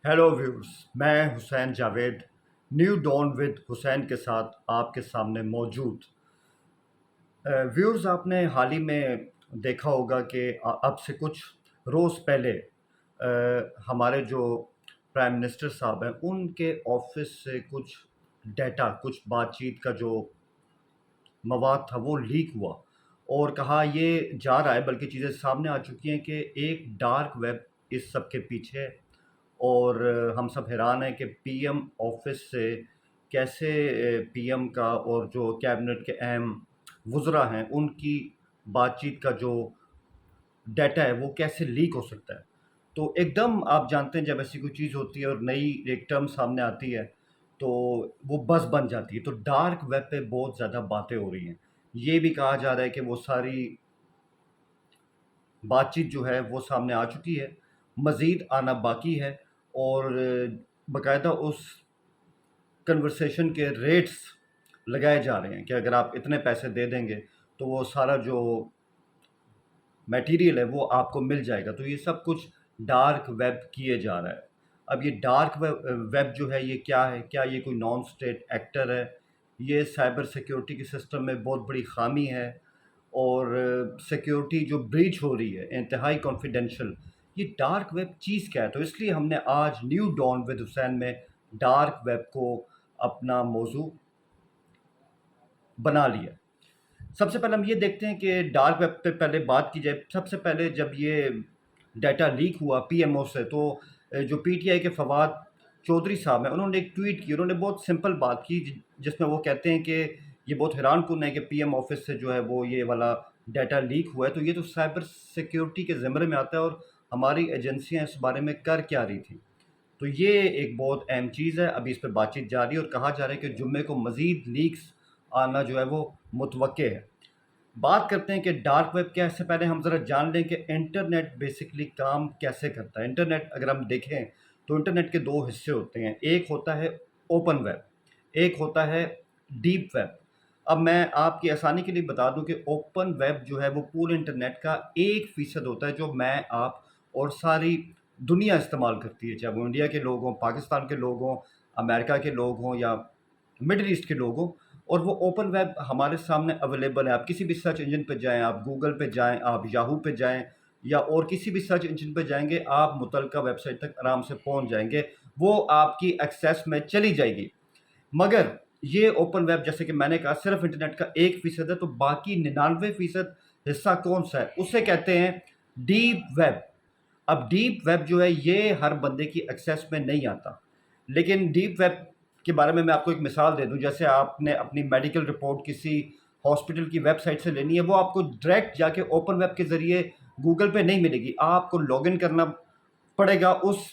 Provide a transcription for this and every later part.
Hello viewers. मैं Hussain Javed new dawn with Hussain के साथ आपके सामने मौजूद। व्यूअर्स, आपने हाल ही में देखा होगा कि अब से कुछ रोज़ पहले हमारे जो प्राइम मिनिस्टर साहब हैं उनके ऑफिस से कुछ डेटा, कुछ बातचीत का जो मवाद था वो लीक हुआ और कहा ये जा रहा है, बल्कि चीज़ें सामने आ चुकी हैं कि एक डार्क वेब इस सब के पीछे है। और हम सब हैरान हैं कि पीएम ऑफिस से कैसे पीएम का और जो कैबिनेट के अहम वुज़रा हैं उनकी बातचीत का जो डाटा है वो कैसे लीक हो सकता है। तो एकदम आप जानते हैं जब ऐसी कोई चीज़ होती है और नई एक टर्म सामने आती है तो वो बज़ बन जाती है। तो डार्क वेब पे बहुत ज़्यादा बातें हो रही हैं। ये भी कहा जा रहा है कि वो सारी बातचीत जो है वो सामने आ चुकी है, मज़ीद आना बाकी है और बाकायदा उस कन्वर्सेशन के रेट्स लगाए जा रहे हैं कि अगर आप इतने पैसे दे देंगे तो वो सारा जो मटेरियल है वो आपको मिल जाएगा। तो ये सब कुछ डार्क वेब किए जा रहा है। अब ये डार्क वेब जो है ये क्या है? क्या ये कोई नॉन स्टेट एक्टर है? ये साइबर सिक्योरिटी के सिस्टम में बहुत बड़ी ख़ामी है और सिक्योरिटी जो ब्रीच हो रही है इंतहाई कॉन्फिडेंशियल। ये डार्क वेब चीज़ क्या है? तो इसलिए हमने आज न्यू डॉन विद हुसैन में डार्क वेब को अपना मौजू बना लिया। सबसे पहले हम ये देखते हैं कि डार्क वेब पे पहले बात की जाए। सबसे पहले जब ये डाटा लीक हुआ पीएमओ से तो जो पीटीआई के फवाद चौधरी साहब हैं उन्होंने एक ट्वीट की। उन्होंने बहुत सिंपल बात की जिसमें वो कहते हैं कि ये बहुत हैरानकुन है कि पीएम ऑफिस से जो है वो ये वाला डाटा लीक हुआ है। तो ये तो साइबर सिक्योरिटी के ज़िम्मे में आता है और हमारी एजेंसियां इस बारे में कर क्या रही थी। तो ये एक बहुत अहम चीज़ है। अभी इस पर बातचीत जारी है और कहा जा रहा है कि जुम्मे को मज़ीद लीक्स आना जो है वो मुतवक्के है। बात करते हैं कि डार्क वेब क्या है। इससे पहले हम ज़रा जान लें कि इंटरनेट बेसिकली काम कैसे करता है। इंटरनेट अगर हम देखें तो इंटरनेट के दो हिस्से होते हैं। एक होता है ओपन वेब, एक होता है डीप वेब। अब मैं आपकी आसानी के लिए बता दूं कि ओपन वेब जो है वो पूरे इंटरनेट का 1% होता है जो मैं, आप और सारी दुनिया इस्तेमाल करती है, चाहे वो इंडिया के लोग हों, पाकिस्तान के लोग हों, अमेरिका के लोग हों या मिडल ईस्ट के लोग हों। और वो ओपन वेब हमारे सामने अवेलेबल है। आप किसी भी सर्च इंजन पे जाएं, आप गूगल पे जाएं, आप याहू पे जाएं या और किसी भी सर्च इंजन पे जाएंगे, आप मुतलका वेबसाइट तक आराम से पहुंच जाएंगे। वो आपकी एक्सेस में चली जाएगी। मगर ये ओपन वेब, जैसे कि मैंने कहा, सिर्फ इंटरनेट का 1% है। तो बाकी 99% हिस्सा कौन सा है? उसे कहते हैं डीप वेब। अब डीप वेब जो है ये हर बंदे की एक्सेस में नहीं आता। लेकिन डीप वेब के बारे में मैं आपको एक मिसाल दे दूं। जैसे आपने अपनी मेडिकल रिपोर्ट किसी हॉस्पिटल की वेबसाइट से लेनी है, वो आपको डायरेक्ट जाके ओपन वेब के ज़रिए गूगल पे नहीं मिलेगी। आपको लॉगिन करना पड़ेगा उस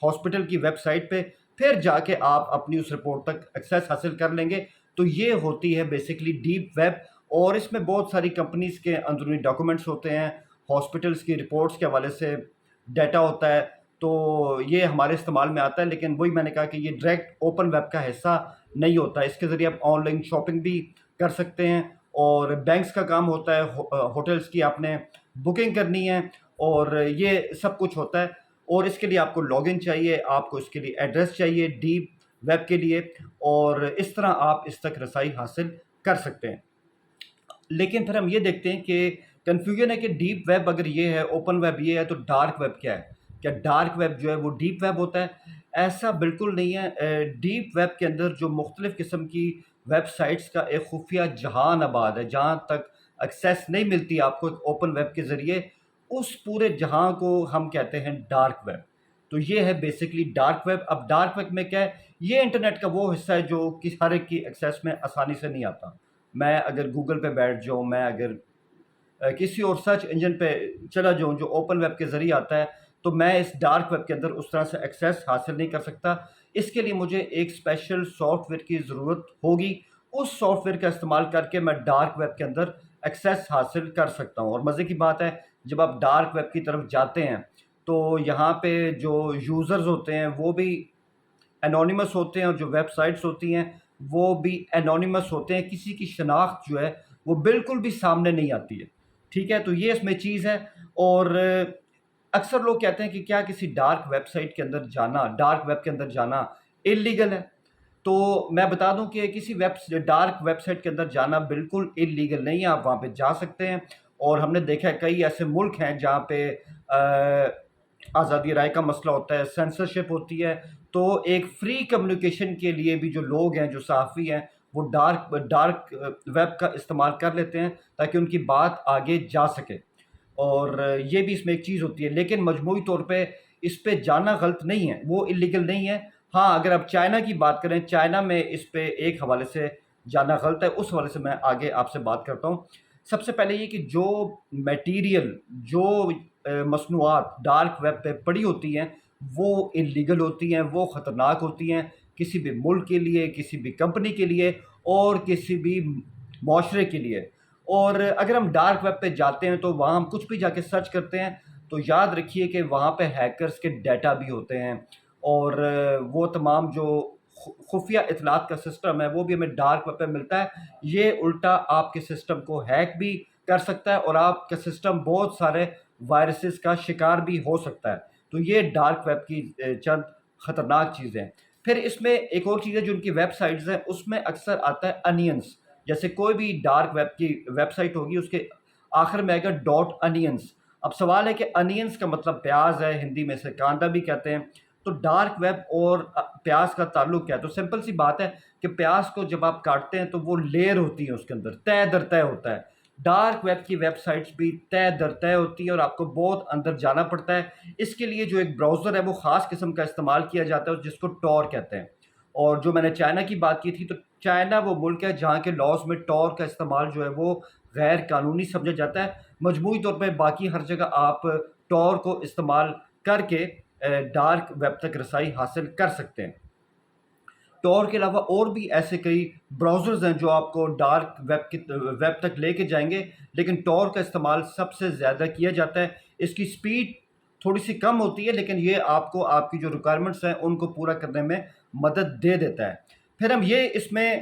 हॉस्पिटल की वेबसाइट पे, फिर जाके आप अपनी उस रिपोर्ट तक एक्सेस हासिल कर लेंगे। तो ये होती है बेसिकली डीप वेब। और इसमें बहुत सारी कंपनीज के अंदरूनी डॉक्यूमेंट्स होते हैं, हॉस्पिटल्स की रिपोर्ट्स के हवाले से डाटा होता है। तो ये हमारे इस्तेमाल में आता है। लेकिन वही मैंने कहा कि ये डायरेक्ट ओपन वेब का हिस्सा नहीं होता। इसके ज़रिए आप ऑनलाइन शॉपिंग भी कर सकते हैं और बैंक्स का काम होता है, होटल्स की आपने बुकिंग करनी है और ये सब कुछ होता है। और इसके लिए आपको लॉगिन चाहिए, आपको इसके लिए एड्रेस चाहिए डीप वेब के लिए, और इस तरह आप इस तक रसाई हासिल कर सकते हैं। लेकिन फिर हम ये देखते हैं कि कन्फ्यूजन है कि डीप वेब अगर ये है, ओपन वेब ये है, तो डार्क वेब क्या है? क्या डार्क वेब जो है वो डीप वेब होता है? ऐसा बिल्कुल नहीं है। डीप वेब के अंदर जो मुख्तलिफ़ किस्म की वेबसाइट्स का एक खुफिया जहान आबाद है, जहाँ तक एक्सेस नहीं मिलती आपको एक ओपन वेब के ज़रिए, उस पूरे जहां को हम कहते हैं डार्क वेब। तो ये है बेसिकली डार्क वेब। अब डार्क वेब में क्या है? ये इंटरनेट का वो हिस्सा है जो कि हर एक की एक्सेस में आसानी से नहीं आता। मैं अगर गूगल पे बैठ जाऊँ, मैं अगर किसी और सर्च इंजन पे चला जाऊँ जो ओपन वेब के ज़रिए आता है, तो मैं इस डार्क वेब के अंदर उस तरह से एक्सेस हासिल नहीं कर सकता। इसके लिए मुझे एक स्पेशल सॉफ्टवेयर की ज़रूरत होगी। उस सॉफ्टवेयर का इस्तेमाल करके मैं डार्क वेब के अंदर एक्सेस हासिल कर सकता हूँ। और मज़े की बात है, जब आप डार्क वेब की तरफ जाते हैं तो यहाँ पे जो यूज़र्स होते हैं वो भी एनोनिमस होते हैं और जो वेबसाइट्स होती हैं वो भी एनोनिमस होते हैं। किसी की शनाख्त जो है वो बिल्कुल भी सामने नहीं आती है। ठीक है, तो ये इसमें चीज़ है। और اکثر لوگ کہتے ہیں کہ کیا کسی ڈارک ویب سائٹ کے اندر جانا، ڈارک ویب کے اندر جانا اللیگل ہے؟ تو میں بتا دوں کہ کسی ڈارک ویب سائٹ کے اندر جانا بالکل اللیگل نہیں ہے، آپ وہاں پہ جا سکتے ہیں۔ اور ہم نے دیکھا ہے کئی ایسے ملک ہیں جہاں پہ آزادی رائے کا مسئلہ ہوتا ہے، سینسرشپ ہوتی ہے، تو ایک فری کمیونیکیشن کے لیے بھی جو لوگ ہیں، جو صحافی ہیں، وہ ڈارک ویب کا استعمال کر لیتے ہیں تاکہ ان کی بات آگے جا سکے، اور یہ بھی اس میں ایک چیز ہوتی ہے۔ لیکن مجموعی طور پہ اس پہ جانا غلط نہیں ہے، وہ اللیگل نہیں ہے۔ ہاں، اگر آپ چائنا کی بات کریں، چائنا میں اس پہ ایک حوالے سے جانا غلط ہے، اس حوالے سے میں آگے آپ سے بات کرتا ہوں۔ سب سے پہلے یہ کہ جو میٹیریل، جو مصنوعات ڈارک ویب پہ پڑی ہوتی ہیں، وہ انلیگل ہوتی ہیں، وہ خطرناک ہوتی ہیں کسی بھی ملک کے لیے، کسی بھی کمپنی کے لیے، اور کسی بھی معاشرے کے لیے۔ اور اگر ہم ڈارک ویب پہ جاتے ہیں تو وہاں ہم کچھ بھی جا کے سرچ کرتے ہیں تو یاد رکھیے کہ وہاں پہ ہیکرز کے ڈیٹا بھی ہوتے ہیں، اور وہ تمام جو خفیہ اطلاعات کا سسٹم ہے وہ بھی ہمیں ڈارک ویب پہ ملتا ہے۔ یہ الٹا آپ کے سسٹم کو ہیک بھی کر سکتا ہے، اور آپ کا سسٹم بہت سارے وائرسز کا شکار بھی ہو سکتا ہے۔ تو یہ ڈارک ویب کی چند خطرناک چیزیں ہیں۔ پھر اس میں ایک اور چیز ہے، جو ان کی ویب سائٹس ہیں اس میں اکثر آتا ہے انینس۔ جیسے کوئی بھی ڈارک ویب کی ویب سائٹ ہوگی، اس کے آخر میں آئے گا ڈاٹ انینس۔ اب سوال ہے کہ انینس کا مطلب پیاز ہے، ہندی میں سے کاندا بھی کہتے ہیں، تو ڈارک ویب اور پیاز کا تعلق کیا ہے؟ تو سمپل سی بات ہے کہ پیاز کو جب آپ کاٹتے ہیں تو وہ لیئر ہوتی ہے، اس کے اندر تہ در تہ ہوتا ہے۔ ڈارک ویب کی ویب سائٹس بھی تہ در تہ ہوتی ہیں، اور آپ کو بہت اندر جانا پڑتا ہے۔ اس کے لیے جو ایک براؤزر ہے وہ خاص قسم کا استعمال کیا جاتا ہے، جس کو ٹور کہتے ہیں۔ اور جو میں نے چائنا کی بات کی تھی، تو چائنا وہ ملک ہے جہاں کے لاز میں ٹور کا استعمال جو ہے وہ غیر قانونی سمجھا جاتا ہے۔ مجموعی طور پہ باقی ہر جگہ آپ ٹور کو استعمال کر کے ڈارک ویب تک رسائی حاصل کر سکتے ہیں۔ ٹور کے علاوہ اور بھی ایسے کئی براؤزرز ہیں جو آپ کو ڈارک ویب تک لے کے جائیں گے، لیکن ٹور کا استعمال سب سے زیادہ کیا جاتا ہے۔ اس کی سپیڈ تھوڑی سی کم ہوتی ہے، لیکن یہ آپ کو آپ کی جو ریکوائرمنٹس ہیں ان کو پورا کرنے میں مدد دے دیتا ہے۔ پھر ہم یہ اس میں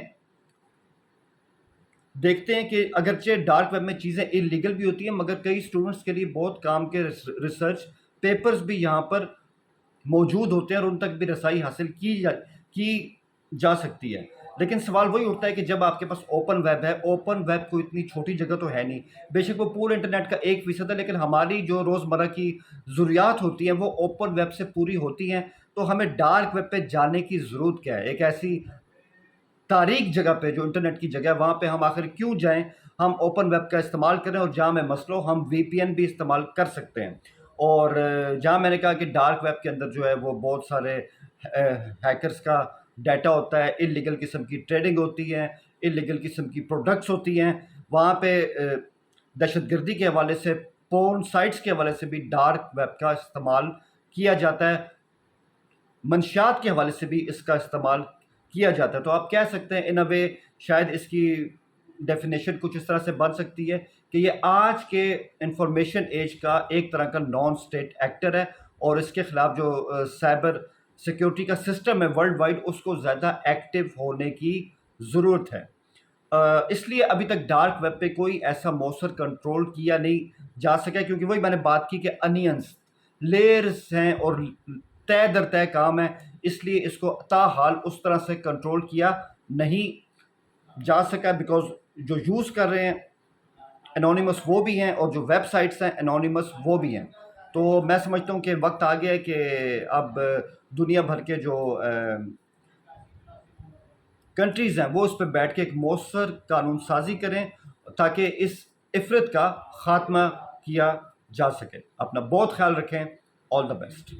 دیکھتے ہیں کہ اگرچہ ڈارک ویب میں چیزیں اللیگل بھی ہوتی ہیں، مگر کئی اسٹوڈنٹس کے لیے بہت کام کے ریسرچ پیپرز بھی یہاں پر موجود ہوتے ہیں، اور ان تک بھی رسائی حاصل کی جا سکتی ہے۔ لیکن سوال وہی اٹھتا ہے کہ جب آپ کے پاس اوپن ویب ہے، اوپن ویب کوئی اتنی چھوٹی جگہ تو ہے نہیں، بے شک وہ پورے انٹرنیٹ کا 1% ہے، لیکن ہماری جو روزمرہ کی ضروریات ہوتی ہیں وہ اوپن ویب سے پوری ہوتی ہیں۔ تو ہمیں ڈارک ویب پہ جانے کی ضرورت کیا ہے؟ ایک ایسی تاریک جگہ پہ جو انٹرنیٹ کی جگہ ہے، وہاں پہ ہم آخر کیوں جائیں؟ ہم اوپن ویب کا استعمال کریں، اور جہاں میں مسئلہ ہو ہم وی پی این بھی استعمال کر سکتے ہیں۔ اور جہاں میں نے کہا کہ ڈارک ویب کے اندر جو ہے وہ بہت سارے ہیکرز کا ڈیٹا ہوتا ہے، اللیگل قسم کی ٹریڈنگ ہوتی ہے، اللیگل قسم کی پروڈکٹس ہوتی ہیں، وہاں پہ دہشت گردی کے حوالے سے، پورن سائٹس کے حوالے سے بھی ڈارک ویب کا استعمال کیا جاتا ہے، منشیات کے حوالے سے بھی اس کا استعمال کیا جاتا ہے۔ تو آپ کہہ سکتے ہیں ان اے وے، شاید اس کی ڈیفینیشن کچھ اس طرح سے بن سکتی ہے کہ یہ آج کے انفارمیشن ایج کا ایک طرح کا نان اسٹیٹ ایکٹر ہے، اور اس کے خلاف جو سائبر سیکیورٹی کا سسٹم ہے ورلڈ وائڈ، اس کو زیادہ ایکٹیو ہونے کی ضرورت ہے۔ اس لیے ابھی تک ڈارک ویب پہ کوئی ایسا مؤثر کنٹرول کیا نہیں جا سکا، کیونکہ وہی میں نے بات کی کہ انینس لیئرز ہیں اور طے در طے کام ہے، اس لیے اس کو تاحال اس طرح سے کنٹرول کیا نہیں جا سکا، بیکاز جو یوز کر رہے ہیں انونیمس وہ بھی ہیں، اور جو ویب سائٹس ہیں انونیمس وہ بھی ہیں۔ تو میں سمجھتا ہوں کہ وقت آ گیا ہے کہ اب دنیا بھر کے جو کنٹریز ہیں وہ اس پہ بیٹھ کے ایک مؤثر قانون سازی کریں تاکہ اس عفرت کا خاتمہ کیا جا سکے۔ اپنا بہت خیال رکھیں۔ آل دا بیسٹ۔